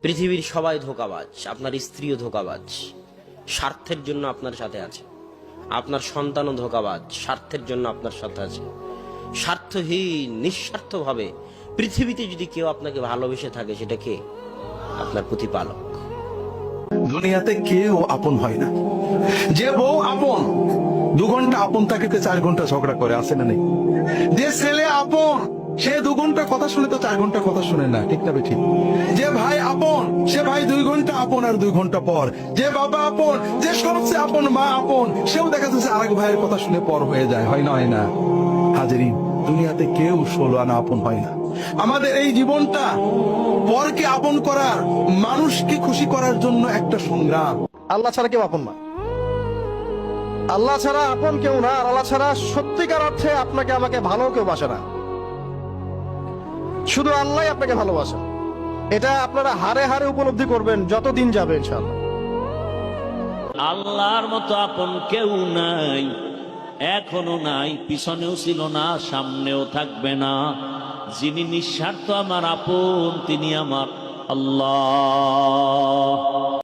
পৃথিবীর সবাই ধোঁকাবাজ, আপনার স্ত্রীও ধোঁকাবাজ, স্বার্থের জন্য আপনার সাথে আছে। আপনার সন্তানও ধোঁকাবাজ, স্বার্থের জন্য আপনার সাথে আছে। স্বার্থহীন নিঃস্বার্থভাবে পৃথিবীতে যদি কেউ আপনাকে ভালোবেসে থাকে, সেটা কে? আপনার প্রতিপালক। দুনিয়াতে কেউ আপন হয় না। যে বউ আপন, 2 ঘন্টা আপন থাকিতে 4 ঘন্টা ঝগড়া করে, আছে না নেই? যে ছেলে আপন, সে 2 ঘন্টা কথা শুনে তো 4 ঘন্টা কথা শুনে না, ঠিক না ঠিক? যে ভাই আপন, সে ভাই 2 ঘন্টা আপন আর 2 ঘন্টা পর। যে বাবা আপন, যে সবচেয়ে আপন মা আপন, সেও দেখা যাচ্ছে আরেক ভাইয়ের কথা শুনে পর হয়ে যায়, হয় না? হয় না? হাজিরিন, দুনিয়াতে কেউ 16 আনা আপন হয় না। আমাদের এই জীবনটা পরকে আপন করার, মানুষকে খুশি করার জন্য একটা সংগ্রাম। আল্লাহ ছাড়া কেউ আপন না। আল্লাহ ছাড়া আপন কেউ না। আর আল্লাহ ছাড়া সত্যিকার অর্থে আপনাকে আমাকে ভালো কেউ বাসে না। শুধু আল্লাহ আপনাকে ভালোবাসেন। এটা আপনারা হারে হারে উপলব্ধি করবেন যতদিন যাবে ইনশাআল্লাহ। আল্লাহর মতো আপন কেউ নাই, এখনো নাই, পিছনেও ছিল না, সামনেও থাকবে না। যিনি নিঃস্বার্থ আমার আপন, তিনি আমার আল্লাহ।